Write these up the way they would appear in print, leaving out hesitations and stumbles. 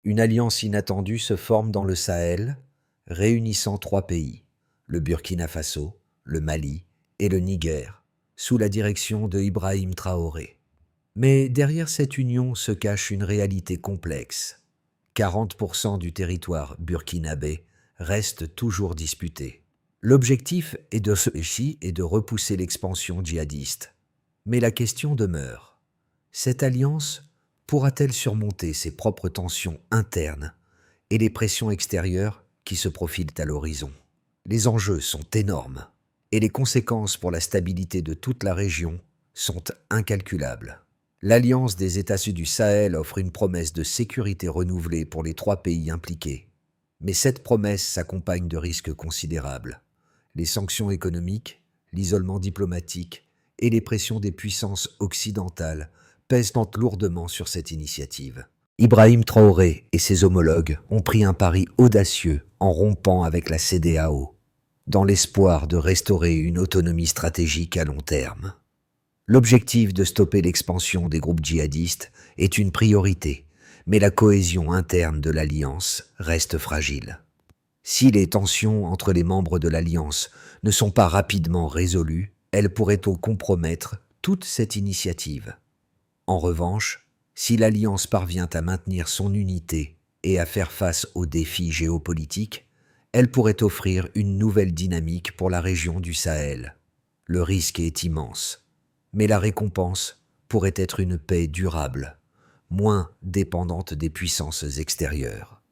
Une alliance inattendue se forme dans le Sahel, réunissant trois pays, le Burkina Faso, le Mali et le Niger, sous la direction de Ibrahim Traoré. Mais derrière cette union se cache une réalité complexe. 40% du territoire burkinabé reste toujours disputé. L'objectif est de repousser l'expansion djihadiste. Mais la question demeure. Cette alliance pourra-t-elle surmonter ses propres tensions internes et les pressions extérieures qui se profilent à l'horizon? Les enjeux sont énormes et les conséquences pour la stabilité de toute la région sont incalculables. L'Alliance des États du Sahel offre une promesse de sécurité renouvelée pour les trois pays impliqués. Mais cette promesse s'accompagne de risques considérables. Les sanctions économiques, l'isolement diplomatique et les pressions des puissances occidentales pèsent lourdement sur cette initiative. Ibrahim Traoré et ses homologues ont pris un pari audacieux en rompant avec la CEDEAO, dans l'espoir de restaurer une autonomie stratégique à long terme. L'objectif de stopper l'expansion des groupes djihadistes est une priorité, mais la cohésion interne de l'Alliance reste fragile. Si les tensions entre les membres de l'Alliance ne sont pas rapidement résolues, elles pourraient compromettre toute cette initiative. En revanche, si l'Alliance parvient à maintenir son unité et à faire face aux défis géopolitiques, elle pourrait offrir une nouvelle dynamique pour la région du Sahel. Le risque est immense, mais la récompense pourrait être une paix durable, moins dépendante des puissances extérieures.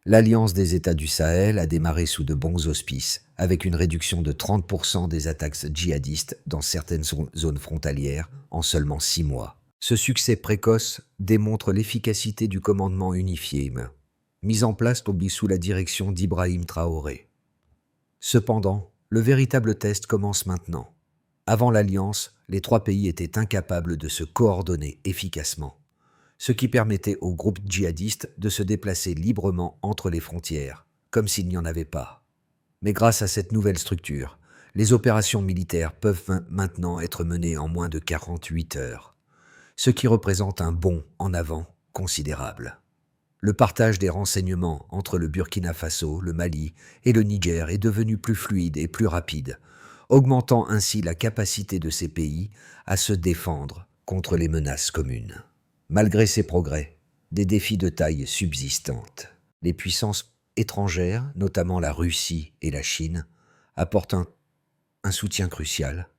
L'Alliance des États du Sahel a démarré sous de bons auspices, avec une réduction de 30% des attaques djihadistes dans certaines zones frontalières en seulement 6 mois. Ce succès précoce démontre l'efficacité du commandement unifié, mis en place sous la direction d'Ibrahim Traoré. Cependant, le véritable test commence maintenant. Avant l'Alliance, les trois pays étaient incapables de se coordonner efficacement, ce qui permettait aux groupes djihadistes de se déplacer librement entre les frontières, comme s'il n'y en avait pas. Mais grâce à cette nouvelle structure, les opérations militaires peuvent maintenant être menées en moins de 48 heures, ce qui représente un bond en avant considérable. Le partage des renseignements entre le Burkina Faso, le Mali et le Niger est devenu plus fluide et plus rapide, augmentant ainsi la capacité de ces pays à se défendre contre les menaces communes. Malgré ces progrès, des défis de taille subsistantes. Les puissances étrangères, notamment la Russie et la Chine, apportent un soutien crucial,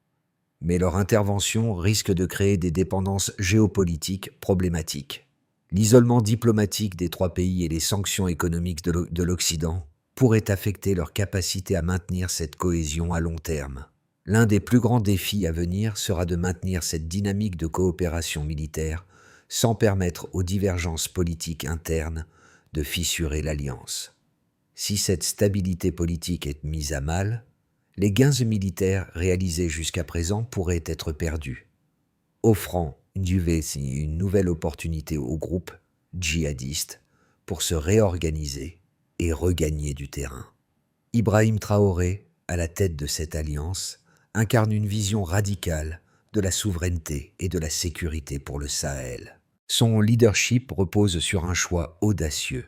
mais leur intervention risque de créer des dépendances géopolitiques problématiques. L'isolement diplomatique des trois pays et les sanctions économiques de l'Occident pourraient affecter leur capacité à maintenir cette cohésion à long terme. L'un des plus grands défis à venir sera de maintenir cette dynamique de coopération militaire sans permettre aux divergences politiques internes de fissurer l'alliance. Si cette stabilité politique est mise à mal, les gains militaires réalisés jusqu'à présent pourraient être perdus, offrant une nouvelle opportunité aux groupes djihadistes pour se réorganiser et regagner du terrain. Ibrahim Traoré, à la tête de cette alliance, incarne une vision radicale de la souveraineté et de la sécurité pour le Sahel. Son leadership repose sur un choix audacieux,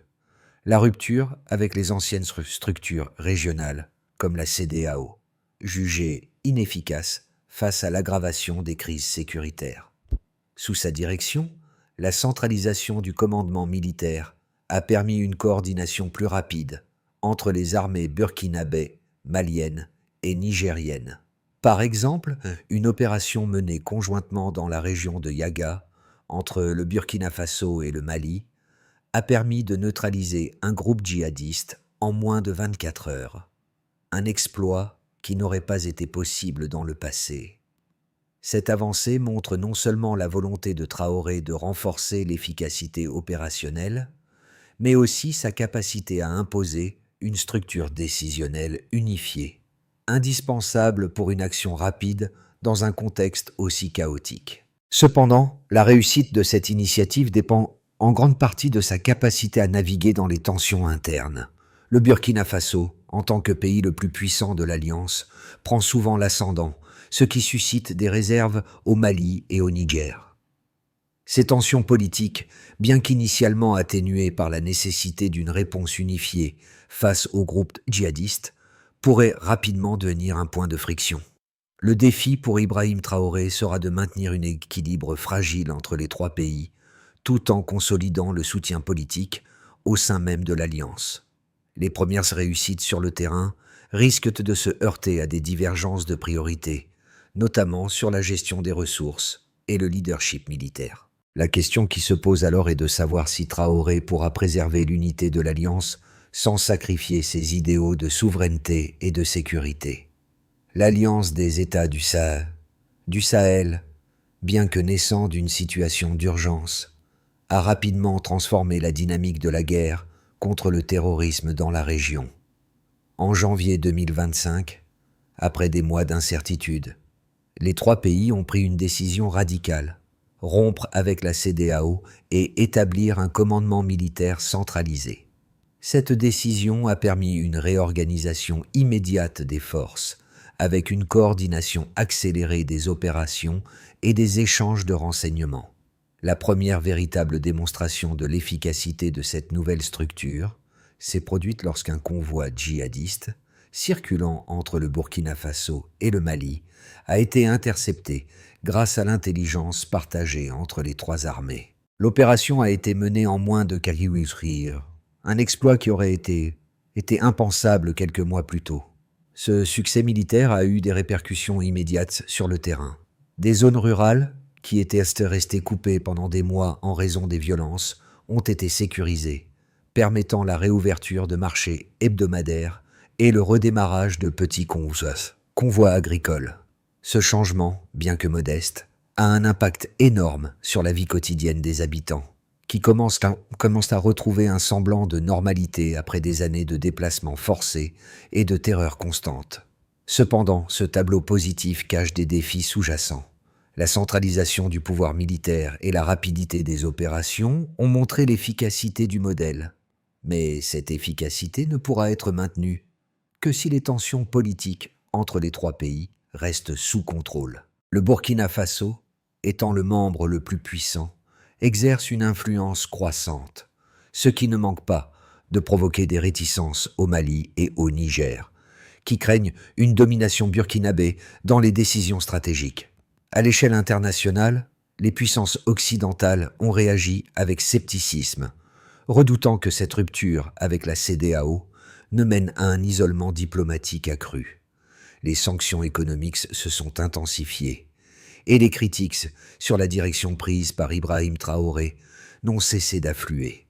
la rupture avec les anciennes structures régionales comme la CEDEAO, jugées inefficaces face à l'aggravation des crises sécuritaires. Sous sa direction, la centralisation du commandement militaire a permis une coordination plus rapide entre les armées burkinabè, maliennes et nigériennes. Par exemple, une opération menée conjointement dans la région de Yaga, entre le Burkina Faso et le Mali, a permis de neutraliser un groupe djihadiste en moins de 24 heures. Un exploit qui n'aurait pas été possible dans le passé. Cette avancée montre non seulement la volonté de Traoré de renforcer l'efficacité opérationnelle, mais aussi sa capacité à imposer une structure décisionnelle unifiée, indispensable pour une action rapide dans un contexte aussi chaotique. Cependant, la réussite de cette initiative dépend en grande partie de sa capacité à naviguer dans les tensions internes. Le Burkina Faso, en tant que pays le plus puissant de l'Alliance, prend souvent l'ascendant, ce qui suscite des réserves au Mali et au Niger. Ces tensions politiques, bien qu'initialement atténuées par la nécessité d'une réponse unifiée face aux groupes djihadistes, pourraient rapidement devenir un point de friction. Le défi pour Ibrahim Traoré sera de maintenir un équilibre fragile entre les trois pays, tout en consolidant le soutien politique au sein même de l'Alliance. Les premières réussites sur le terrain risquent de se heurter à des divergences de priorités, notamment sur la gestion des ressources et le leadership militaire. La question qui se pose alors est de savoir si Traoré pourra préserver l'unité de l'Alliance sans sacrifier ses idéaux de souveraineté et de sécurité. L'Alliance des États du Sahel, bien que naissant d'une situation d'urgence, a rapidement transformé la dynamique de la guerre contre le terrorisme dans la région. En janvier 2025, après des mois d'incertitude, les trois pays ont pris une décision radicale: rompre avec la CEDEAO et établir un commandement militaire centralisé. Cette décision a permis une réorganisation immédiate des forces, avec une coordination accélérée des opérations et des échanges de renseignements. La première véritable démonstration de l'efficacité de cette nouvelle structure s'est produite lorsqu'un convoi djihadiste, circulant entre le Burkina Faso et le Mali, a été intercepté grâce à l'intelligence partagée entre les trois armées. L'opération a été menée en moins de 48 heures, un exploit qui aurait été impensable quelques mois plus tôt. Ce succès militaire a eu des répercussions immédiates sur le terrain. Des zones rurales, qui étaient restées coupées pendant des mois en raison des violences, ont été sécurisées, permettant la réouverture de marchés hebdomadaires et le redémarrage de petits convois agricoles. Ce changement, bien que modeste, a un impact énorme sur la vie quotidienne des habitants, qui commencent à retrouver un semblant de normalité après des années de déplacements forcés et de terreur constante. Cependant, ce tableau positif cache des défis sous-jacents. La centralisation du pouvoir militaire et la rapidité des opérations ont montré l'efficacité du modèle. Mais cette efficacité ne pourra être maintenue que si les tensions politiques entre les trois pays restent sous contrôle. Le Burkina Faso, étant le membre le plus puissant, exerce une influence croissante, ce qui ne manque pas de provoquer des réticences au Mali et au Niger, qui craignent une domination burkinabé dans les décisions stratégiques. À l'échelle internationale, les puissances occidentales ont réagi avec scepticisme, redoutant que cette rupture avec la CEDEAO ne mène à un isolement diplomatique accru. Les sanctions économiques se sont intensifiées, et les critiques sur la direction prise par Ibrahim Traoré n'ont cessé d'affluer.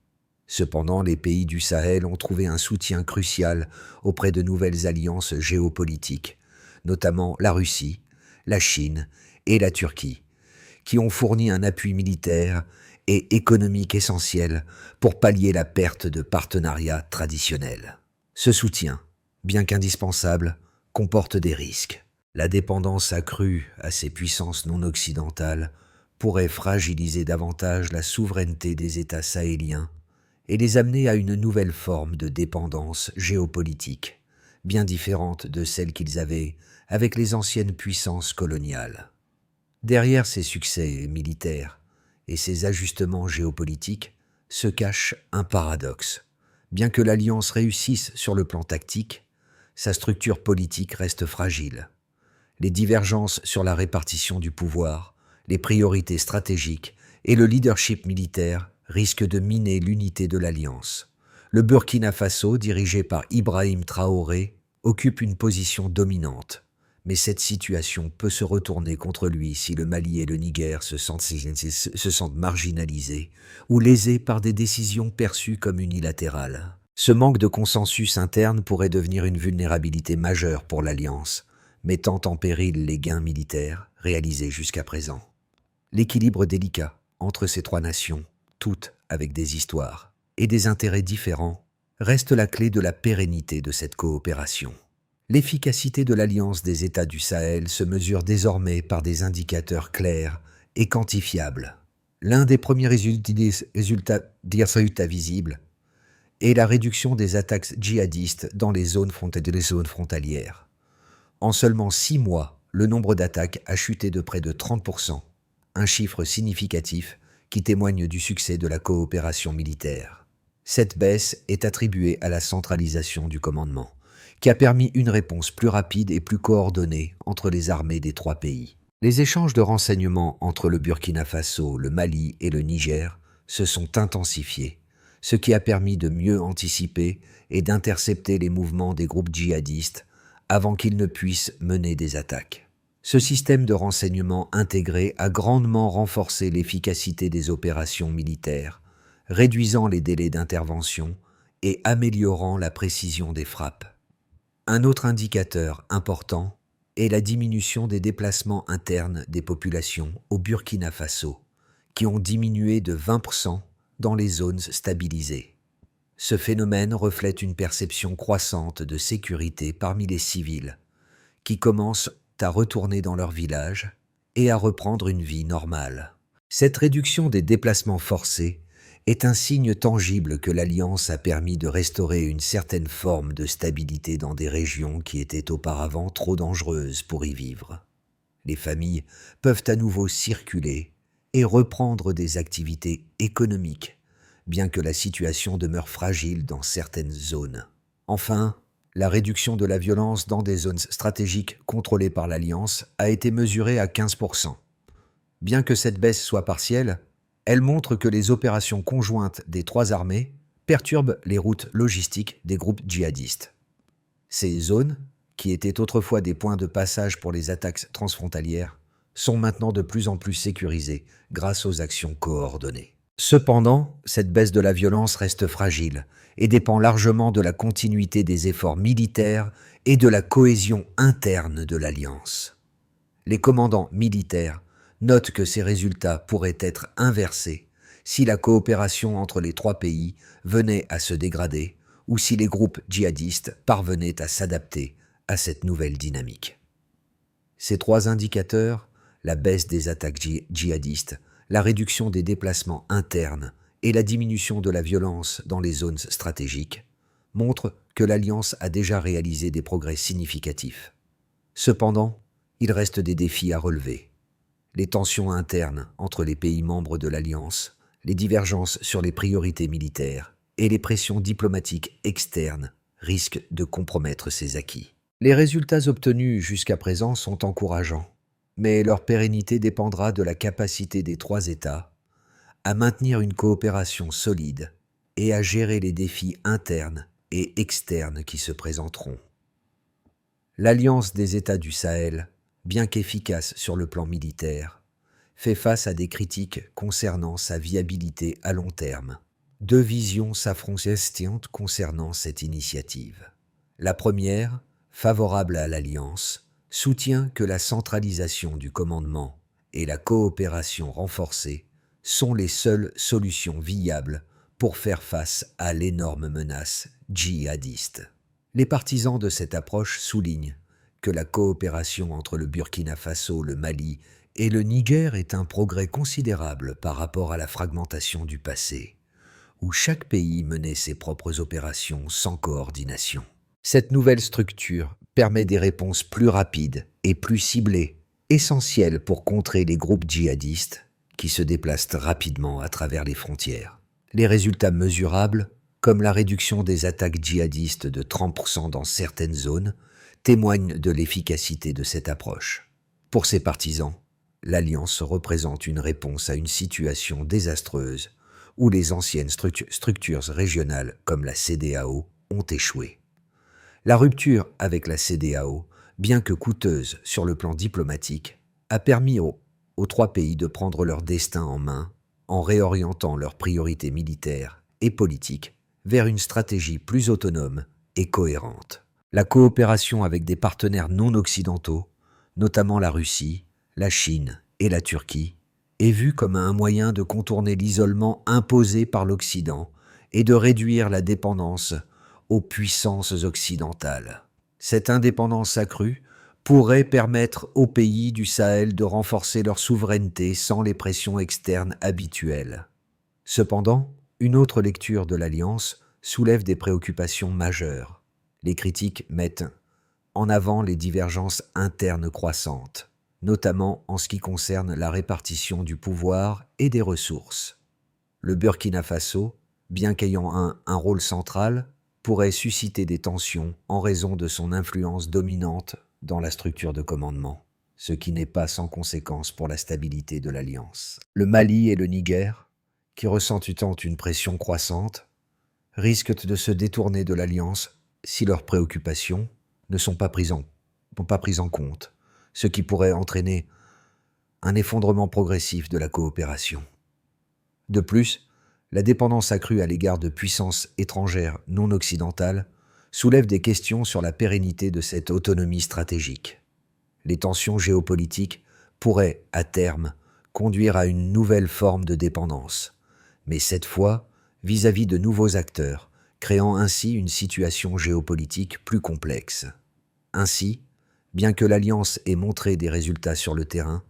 Cependant, les pays du Sahel ont trouvé un soutien crucial auprès de nouvelles alliances géopolitiques, notamment la Russie, la Chine et la Turquie, qui ont fourni un appui militaire et économique essentiel pour pallier la perte de partenariats traditionnels. Ce soutien, bien qu'indispensable, comporte des risques. La dépendance accrue à ces puissances non occidentales pourrait fragiliser davantage la souveraineté des États sahéliens et les amener à une nouvelle forme de dépendance géopolitique, bien différente de celle qu'ils avaient avec les anciennes puissances coloniales. Derrière ces succès militaires et ces ajustements géopolitiques se cache un paradoxe. Bien que l'Alliance réussisse sur le plan tactique, sa structure politique reste fragile. Les divergences sur la répartition du pouvoir, les priorités stratégiques et le leadership militaire risquent de miner l'unité de l'Alliance. Le Burkina Faso, dirigé par Ibrahim Traoré, occupe une position dominante, mais cette situation peut se retourner contre lui si le Mali et le Niger se sentent marginalisés ou lésés par des décisions perçues comme unilatérales. Ce manque de consensus interne pourrait devenir une vulnérabilité majeure pour l'Alliance, mettant en péril les gains militaires réalisés jusqu'à présent. L'équilibre délicat entre ces trois nations, toutes avec des histoires et des intérêts différents, reste la clé de la pérennité de cette coopération. L'efficacité de l'Alliance des États du Sahel se mesure désormais par des indicateurs clairs et quantifiables. L'un des premiers résultats visibles est la réduction des attaques djihadistes dans les zones frontalières. En seulement 6 mois, le nombre d'attaques a chuté de près de 30%, un chiffre significatif qui témoigne du succès de la coopération militaire. Cette baisse est attribuée à la centralisation du commandement, qui a permis une réponse plus rapide et plus coordonnée entre les armées des trois pays. Les échanges de renseignements entre le Burkina Faso, le Mali et le Niger se sont intensifiés, ce qui a permis de mieux anticiper et d'intercepter les mouvements des groupes djihadistes avant qu'ils ne puissent mener des attaques. Ce système de renseignement intégré a grandement renforcé l'efficacité des opérations militaires, réduisant les délais d'intervention et améliorant la précision des frappes. Un autre indicateur important est la diminution des déplacements internes des populations au Burkina Faso, qui ont diminué de 20% dans les zones stabilisées. Ce phénomène reflète une perception croissante de sécurité parmi les civils, qui commencent à retourner dans leur village et à reprendre une vie normale. Cette réduction des déplacements forcés est un signe tangible que l'Alliance a permis de restaurer une certaine forme de stabilité dans des régions qui étaient auparavant trop dangereuses pour y vivre. Les familles peuvent à nouveau circuler et reprendre des activités économiques, bien que la situation demeure fragile dans certaines zones. Enfin, la réduction de la violence dans des zones stratégiques contrôlées par l'Alliance a été mesurée à 15%. Bien que cette baisse soit partielle, elle montre que les opérations conjointes des trois armées perturbent les routes logistiques des groupes djihadistes. Ces zones, qui étaient autrefois des points de passage pour les attaques transfrontalières, sont maintenant de plus en plus sécurisées grâce aux actions coordonnées. Cependant, cette baisse de la violence reste fragile et dépend largement de la continuité des efforts militaires et de la cohésion interne de l'Alliance. Les commandants militaires notent que ces résultats pourraient être inversés si la coopération entre les trois pays venait à se dégrader ou si les groupes djihadistes parvenaient à s'adapter à cette nouvelle dynamique. Ces trois indicateurs, la baisse des attaques djihadistes, la réduction des déplacements internes et la diminution de la violence dans les zones stratégiques, montrent que l'Alliance a déjà réalisé des progrès significatifs. Cependant, il reste des défis à relever. Les tensions internes entre les pays membres de l'Alliance, les divergences sur les priorités militaires et les pressions diplomatiques externes risquent de compromettre ces acquis. Les résultats obtenus jusqu'à présent sont encourageants, mais leur pérennité dépendra de la capacité des trois États à maintenir une coopération solide et à gérer les défis internes et externes qui se présenteront. L'Alliance des États du Sahel, bien qu'efficace sur le plan militaire, fait face à des critiques concernant sa viabilité à long terme. Deux visions s'affrontent concernant cette initiative. La première, favorable à l'Alliance, soutient que la centralisation du commandement et la coopération renforcée sont les seules solutions viables pour faire face à l'énorme menace djihadiste. Les partisans de cette approche soulignent que la coopération entre le Burkina Faso, le Mali et le Niger est un progrès considérable par rapport à la fragmentation du passé, où chaque pays menait ses propres opérations sans coordination. Cette nouvelle structure permet des réponses plus rapides et plus ciblées, essentielles pour contrer les groupes djihadistes qui se déplacent rapidement à travers les frontières. Les résultats mesurables, comme la réduction des attaques djihadistes de 30% dans certaines zones, témoignent de l'efficacité de cette approche. Pour ses partisans, l'Alliance représente une réponse à une situation désastreuse où les anciennes structures régionales comme la CEDEAO ont échoué. La rupture avec la CEDEAO, bien que coûteuse sur le plan diplomatique, a permis aux trois pays de prendre leur destin en main en réorientant leurs priorités militaires et politiques vers une stratégie plus autonome et cohérente. La coopération avec des partenaires non occidentaux, notamment la Russie, la Chine et la Turquie, est vue comme un moyen de contourner l'isolement imposé par l'Occident et de réduire la dépendance aux puissances occidentales. Cette indépendance accrue pourrait permettre aux pays du Sahel de renforcer leur souveraineté sans les pressions externes habituelles. Cependant, une autre lecture de l'Alliance soulève des préoccupations majeures. Les critiques mettent en avant les divergences internes croissantes, notamment en ce qui concerne la répartition du pouvoir et des ressources. Le Burkina Faso, bien qu'ayant un rôle central, pourrait susciter des tensions en raison de son influence dominante dans la structure de commandement, ce qui n'est pas sans conséquence pour la stabilité de l'Alliance. Le Mali et le Niger, qui ressentent une pression croissante, risquent de se détourner de l'Alliance si leurs préoccupations ne sont pas prises en compte, ce qui pourrait entraîner un effondrement progressif de la coopération. De plus, la dépendance accrue à l'égard de puissances étrangères non occidentales soulève des questions sur la pérennité de cette autonomie stratégique. Les tensions géopolitiques pourraient, à terme, conduire à une nouvelle forme de dépendance, mais cette fois vis-à-vis de nouveaux acteurs, créant ainsi une situation géopolitique plus complexe. Ainsi, bien que l'Alliance ait montré des résultats sur le terrain,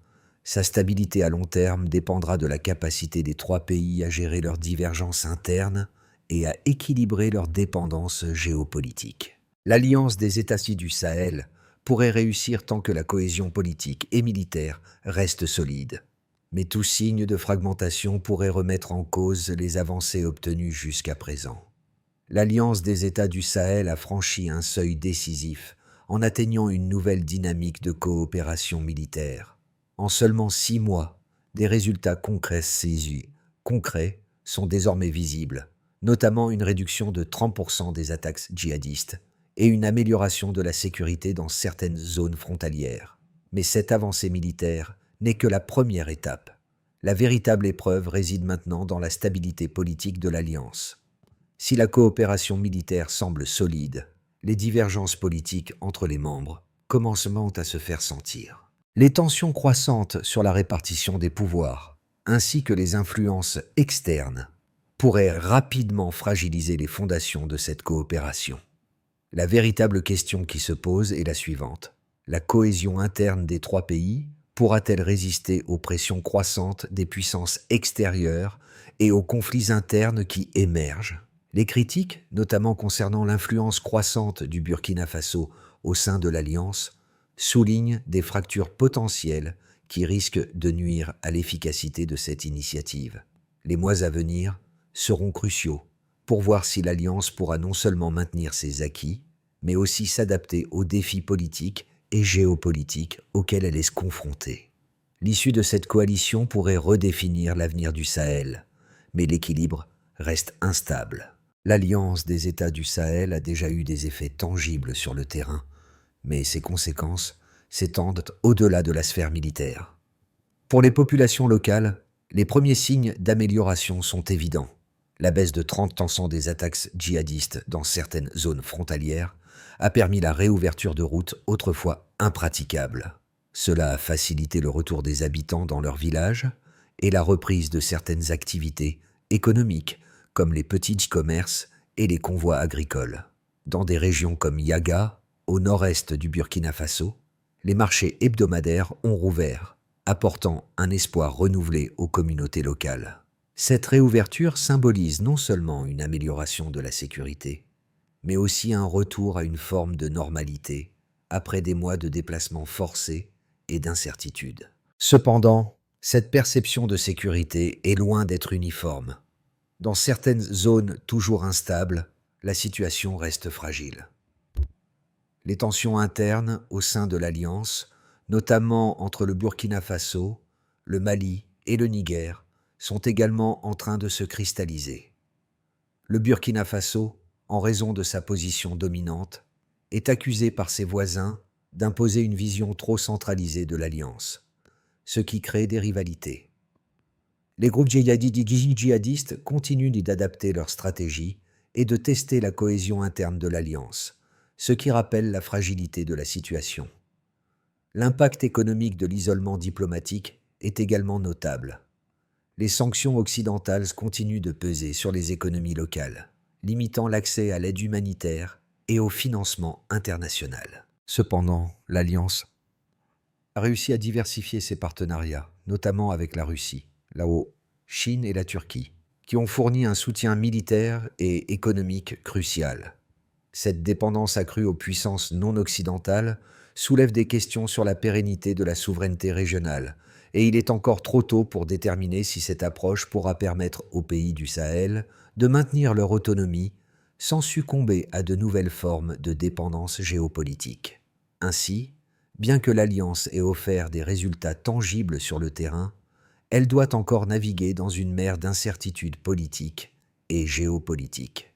sa stabilité à long terme dépendra de la capacité des trois pays à gérer leurs divergences internes et à équilibrer leurs dépendances géopolitiques. L'Alliance des États-Unis du Sahel pourrait réussir tant que la cohésion politique et militaire reste solide. Mais tout signe de fragmentation pourrait remettre en cause les avancées obtenues jusqu'à présent. L'Alliance des États du Sahel a franchi un seuil décisif en atteignant une nouvelle dynamique de coopération militaire. En seulement 6 mois, des résultats concrets sont désormais visibles, notamment une réduction de 30% des attaques djihadistes et une amélioration de la sécurité dans certaines zones frontalières. Mais cette avancée militaire n'est que la première étape. La véritable épreuve réside maintenant dans la stabilité politique de l'Alliance. Si la coopération militaire semble solide, les divergences politiques entre les membres commencent à se faire sentir. Les tensions croissantes sur la répartition des pouvoirs, ainsi que les influences externes, pourraient rapidement fragiliser les fondations de cette coopération. La véritable question qui se pose est la suivante. La cohésion interne des trois pays pourra-t-elle résister aux pressions croissantes des puissances extérieures et aux conflits internes qui émergent? Les critiques, notamment concernant l'influence croissante du Burkina Faso au sein de l'Alliance, soulignent des fractures potentielles qui risquent de nuire à l'efficacité de cette initiative. Les mois à venir seront cruciaux pour voir si l'Alliance pourra non seulement maintenir ses acquis, mais aussi s'adapter aux défis politiques et géopolitiques auxquels elle est confrontée. L'issue de cette coalition pourrait redéfinir l'avenir du Sahel, mais l'équilibre reste instable. L'Alliance des États du Sahel a déjà eu des effets tangibles sur le terrain, mais ses conséquences s'étendent au-delà de la sphère militaire. Pour les populations locales, les premiers signes d'amélioration sont évidents. La baisse de 30% des attaques djihadistes dans certaines zones frontalières a permis la réouverture de routes autrefois impraticables. Cela a facilité le retour des habitants dans leurs villages et la reprise de certaines activités économiques comme les petits commerces et les convois agricoles. Dans des régions comme Yaga, au nord-est du Burkina Faso, les marchés hebdomadaires ont rouvert, apportant un espoir renouvelé aux communautés locales. Cette réouverture symbolise non seulement une amélioration de la sécurité, mais aussi un retour à une forme de normalité après des mois de déplacements forcés et d'incertitude. Cependant, cette perception de sécurité est loin d'être uniforme. Dans certaines zones toujours instables, la situation reste fragile. Les tensions internes au sein de l'Alliance, notamment entre le Burkina Faso, le Mali et le Niger, sont également en train de se cristalliser. Le Burkina Faso, en raison de sa position dominante, est accusé par ses voisins d'imposer une vision trop centralisée de l'Alliance, ce qui crée des rivalités. Les groupes djihadistes continuent d'adapter leur stratégie et de tester la cohésion interne de l'Alliance, ce qui rappelle la fragilité de la situation. L'impact économique de l'isolement diplomatique est également notable. Les sanctions occidentales continuent de peser sur les économies locales, limitant l'accès à l'aide humanitaire et au financement international. Cependant, l'Alliance a réussi à diversifier ses partenariats, notamment avec la Russie, la Chine et la Turquie, qui ont fourni un soutien militaire et économique crucial. Cette dépendance accrue aux puissances non occidentales soulève des questions sur la pérennité de la souveraineté régionale, et il est encore trop tôt pour déterminer si cette approche pourra permettre aux pays du Sahel de maintenir leur autonomie sans succomber à de nouvelles formes de dépendance géopolitique. Ainsi, bien que l'Alliance ait offert des résultats tangibles sur le terrain, elle doit encore naviguer dans une mer d'incertitudes politiques et géopolitiques.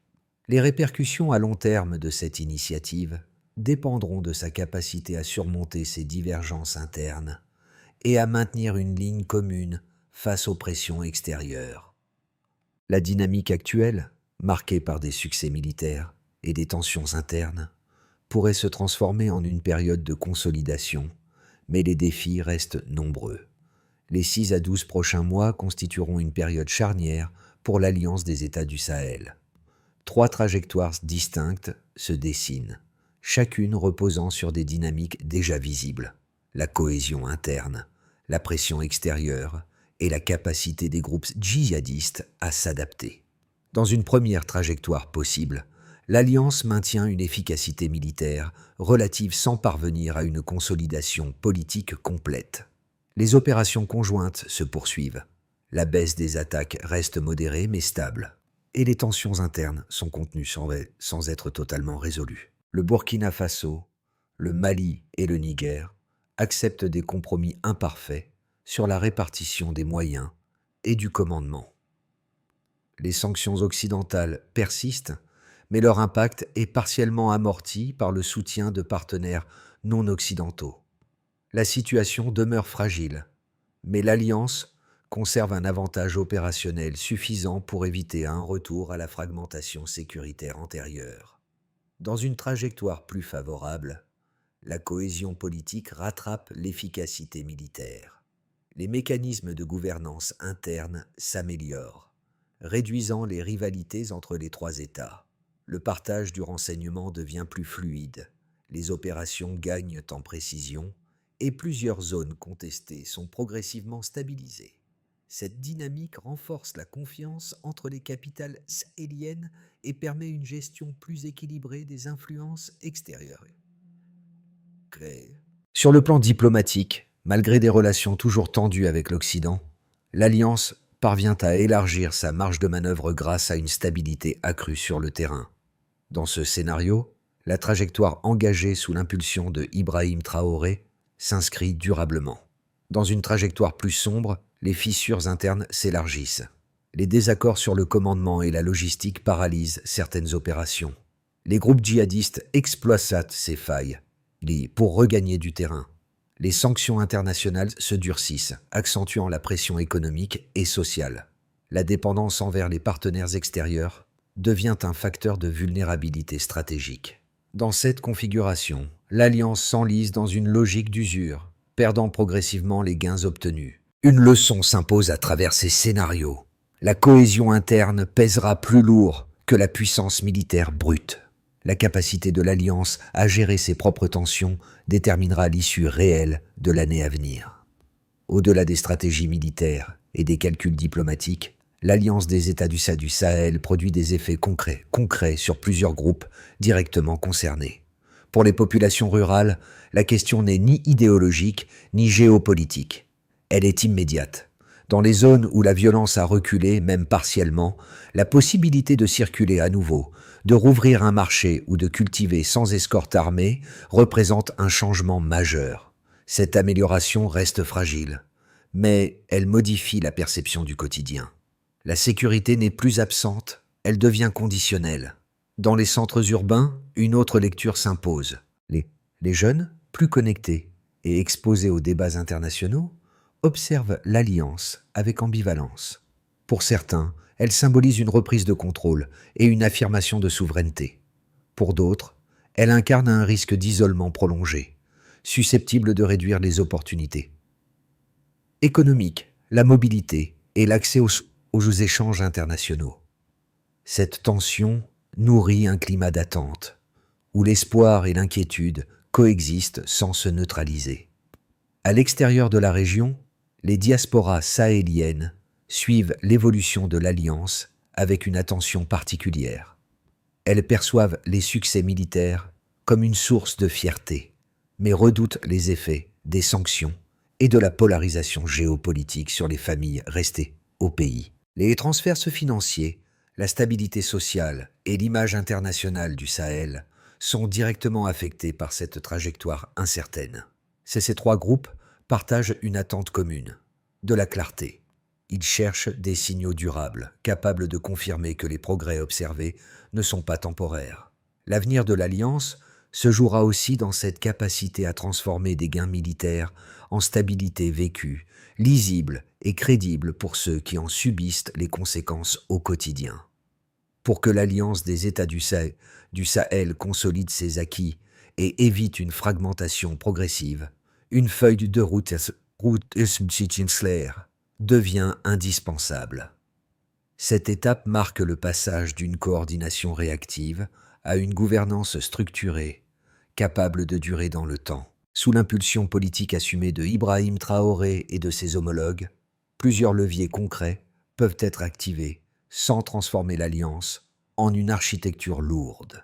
Les répercussions à long terme de cette initiative dépendront de sa capacité à surmonter ces divergences internes et à maintenir une ligne commune face aux pressions extérieures. La dynamique actuelle, marquée par des succès militaires et des tensions internes, pourrait se transformer en une période de consolidation, mais les défis restent nombreux. Les 6 à 12 prochains mois constitueront une période charnière pour l'Alliance des États du Sahel. 3 trajectoires distinctes se dessinent, chacune reposant sur des dynamiques déjà visibles: la cohésion interne, la pression extérieure et la capacité des groupes djihadistes à s'adapter. Dans une première trajectoire possible, l'Alliance maintient une efficacité militaire relative sans parvenir à une consolidation politique complète. Les opérations conjointes se poursuivent. La baisse des attaques reste modérée mais stable, et les tensions internes sont contenues sans être totalement résolues. Le Burkina Faso, le Mali et le Niger acceptent des compromis imparfaits sur la répartition des moyens et du commandement. Les sanctions occidentales persistent, mais leur impact est partiellement amorti par le soutien de partenaires non occidentaux. La situation demeure fragile, mais l'Alliance conserve un avantage opérationnel suffisant pour éviter un retour à la fragmentation sécuritaire antérieure. Dans une trajectoire plus favorable, la cohésion politique rattrape l'efficacité militaire. Les mécanismes de gouvernance interne s'améliorent, réduisant les rivalités entre les 3 États. Le partage du renseignement devient plus fluide, les opérations gagnent en précision et plusieurs zones contestées sont progressivement stabilisées. Cette dynamique renforce la confiance entre les capitales sahéliennes et permet une gestion plus équilibrée des influences extérieures. Sur le plan diplomatique, malgré des relations toujours tendues avec l'Occident, l'Alliance parvient à élargir sa marge de manœuvre grâce à une stabilité accrue sur le terrain. Dans ce scénario, la trajectoire engagée sous l'impulsion de Ibrahim Traoré s'inscrit durablement. Dans une trajectoire plus sombre, les fissures internes s'élargissent. Les désaccords sur le commandement et la logistique paralysent certaines opérations. Les groupes djihadistes exploitent ces failles pour regagner du terrain. Les sanctions internationales se durcissent, accentuant la pression économique et sociale. La dépendance envers les partenaires extérieurs devient un facteur de vulnérabilité stratégique. Dans cette configuration, l'Alliance s'enlise dans une logique d'usure, perdant progressivement les gains obtenus. Une leçon s'impose à travers ces scénarios. La cohésion interne pèsera plus lourd que la puissance militaire brute. La capacité de l'Alliance à gérer ses propres tensions déterminera l'issue réelle de l'année à venir. Au-delà des stratégies militaires et des calculs diplomatiques, l'Alliance des États du Sahel produit des effets concrets sur plusieurs groupes directement concernés. Pour les populations rurales, la question n'est ni idéologique ni géopolitique. Elle est immédiate. Dans les zones où la violence a reculé, même partiellement, la possibilité de circuler à nouveau, de rouvrir un marché ou de cultiver sans escorte armée représente un changement majeur. Cette amélioration reste fragile, mais elle modifie la perception du quotidien. La sécurité n'est plus absente, elle devient conditionnelle. Dans les centres urbains, une autre lecture s'impose. Les jeunes, plus connectés et exposés aux débats internationaux, observent l'Alliance avec ambivalence. Pour certains, elle symbolise une reprise de contrôle et une affirmation de souveraineté. Pour d'autres, elle incarne un risque d'isolement prolongé, susceptible de réduire les opportunités économiques, la mobilité et l'accès aux échanges internationaux. Cette tension nourrit un climat d'attente, où l'espoir et l'inquiétude coexistent sans se neutraliser. À l'extérieur de la région, les diasporas sahéliennes suivent l'évolution de l'Alliance avec une attention particulière. Elles perçoivent les succès militaires comme une source de fierté, mais redoute les effets des sanctions et de la polarisation géopolitique sur les familles restées au pays. Les transferts financiers, la stabilité sociale et l'image internationale du Sahel sont directement affectés par cette trajectoire incertaine. Ces trois groupes partagent une attente commune, de la clarté. Ils cherchent des signaux durables, capables de confirmer que les progrès observés ne sont pas temporaires. L'avenir de l'Alliance se jouera aussi dans cette capacité à transformer des gains militaires en stabilité vécue, lisible et crédible pour ceux qui en subissent les conséquences au quotidien. Pour que l'Alliance des États du Sahel consolide ses acquis et évite une fragmentation progressive, une feuille de route devient indispensable. Cette étape marque le passage d'une coordination réactive à une gouvernance structurée, capable de durer dans le temps. Sous l'impulsion politique assumée de Ibrahim Traoré et de ses homologues, plusieurs leviers concrets peuvent être activés sans transformer l'Alliance en une architecture lourde.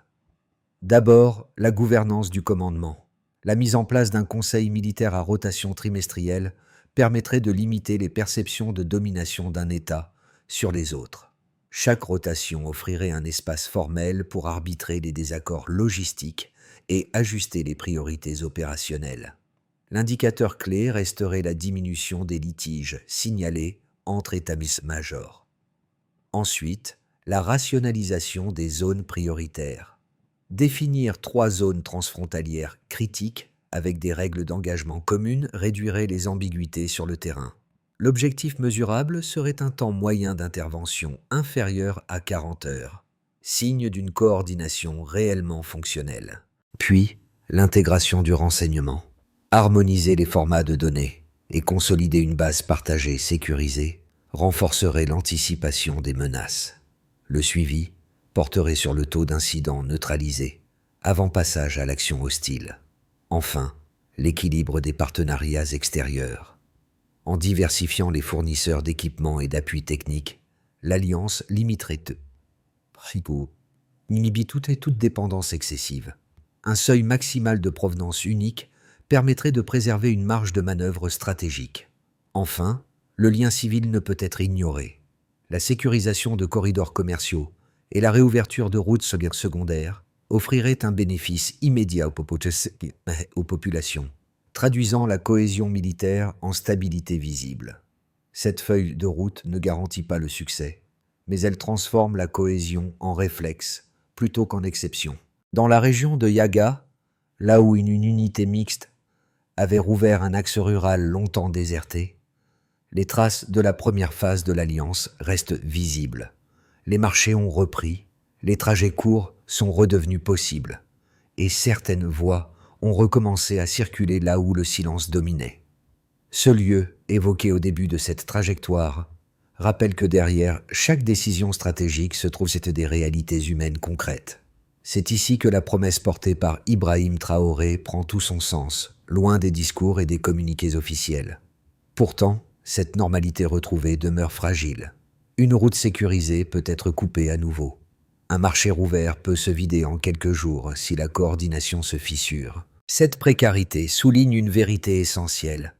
D'abord, la gouvernance du commandement. La mise en place d'un conseil militaire à rotation trimestrielle permettrait de limiter les perceptions de domination d'un État sur les autres. Chaque rotation offrirait un espace formel pour arbitrer les désaccords logistiques et ajuster les priorités opérationnelles. L'indicateur clé resterait la diminution des litiges signalés entre états-majors. Ensuite, la rationalisation des zones prioritaires. Définir 3 zones transfrontalières critiques avec des règles d'engagement communes réduirait les ambiguïtés sur le terrain. L'objectif mesurable serait un temps moyen d'intervention inférieur à 40 heures, signe d'une coordination réellement fonctionnelle. Puis, l'intégration du renseignement. Harmoniser les formats de données et consolider une base partagée sécurisée renforcerait l'anticipation des menaces. Le suivi porterait sur le taux d'incidents neutralisés avant passage à l'action hostile. Enfin, l'équilibre des partenariats extérieurs. En diversifiant les fournisseurs d'équipements et d'appui technique, l'Alliance limiterait toute dépendance excessive. Un seuil maximal de provenance unique permettrait de préserver une marge de manœuvre stratégique. Enfin, le lien civil ne peut être ignoré. La sécurisation de corridors commerciaux et la réouverture de routes secondaires offriraient un bénéfice immédiat aux populations, traduisant la cohésion militaire en stabilité visible. Cette feuille de route ne garantit pas le succès, mais elle transforme la cohésion en réflexe plutôt qu'en exception. Dans la région de Yaga, là où une unité mixte avait rouvert un axe rural longtemps déserté, les traces de la première phase de l'Alliance restent visibles. Les marchés ont repris, les trajets courts sont redevenus possibles, et certaines voies ont recommencé à circuler là où le silence dominait. Ce lieu, évoqué au début de cette trajectoire, rappelle que derrière chaque décision stratégique se trouvent des réalités humaines concrètes. C'est ici que la promesse portée par Ibrahim Traoré prend tout son sens, loin des discours et des communiqués officiels. Pourtant, cette normalité retrouvée demeure fragile. Une route sécurisée peut être coupée à nouveau. Un marché rouvert peut se vider en quelques jours si la coordination se fissure. Cette précarité souligne une vérité essentielle.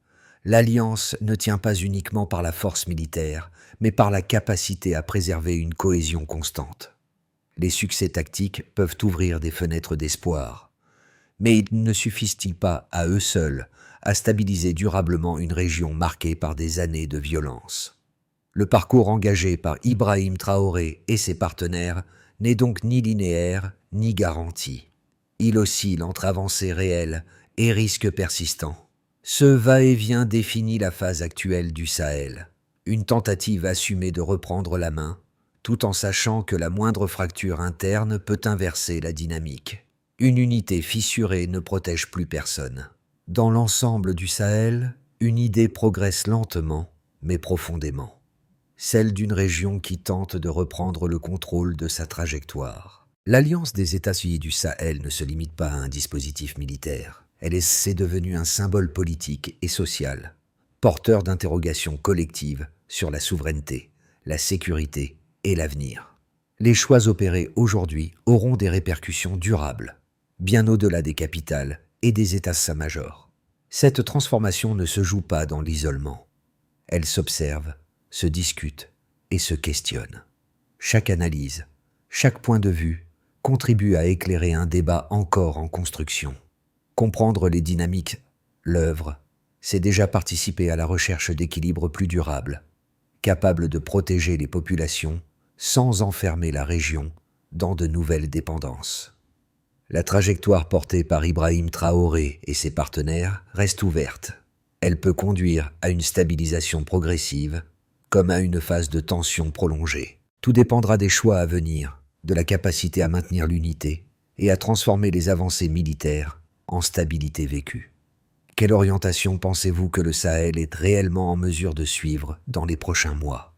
L'Alliance ne tient pas uniquement par la force militaire, mais par la capacité à préserver une cohésion constante. Les succès tactiques peuvent ouvrir des fenêtres d'espoir, mais ils ne suffisent-ils pas à eux seuls à stabiliser durablement une région marquée par des années de violence? Le parcours engagé par Ibrahim Traoré et ses partenaires n'est donc ni linéaire ni garanti. Il oscille entre avancées réelles et risques persistants. Ce va-et-vient définit la phase actuelle du Sahel, une tentative assumée de reprendre la main, tout en sachant que la moindre fracture interne peut inverser la dynamique. Une unité fissurée ne protège plus personne. Dans l'ensemble du Sahel, une idée progresse lentement, mais profondément. Celle d'une région qui tente de reprendre le contrôle de sa trajectoire. L'Alliance des États-Unis du Sahel ne se limite pas à un dispositif militaire. C'est devenu un symbole politique et social, porteur d'interrogations collectives sur la souveraineté, la sécurité et l'avenir. Les choix opérés aujourd'hui auront des répercussions durables, bien au-delà des capitales et des états-majors. Cette transformation ne se joue pas dans l'isolement. Elle s'observe, se discute et se questionne. Chaque analyse, chaque point de vue contribue à éclairer un débat encore en construction. Comprendre les dynamiques, l'œuvre, c'est déjà participer à la recherche d'équilibres plus durables, capables de protéger les populations sans enfermer la région dans de nouvelles dépendances. La trajectoire portée par Ibrahim Traoré et ses partenaires reste ouverte. Elle peut conduire à une stabilisation progressive, comme à une phase de tension prolongée. Tout dépendra des choix à venir, de la capacité à maintenir l'unité et à transformer les avancées militaires en stabilité vécue. Quelle orientation pensez-vous que le Sahel est réellement en mesure de suivre dans les prochains mois ?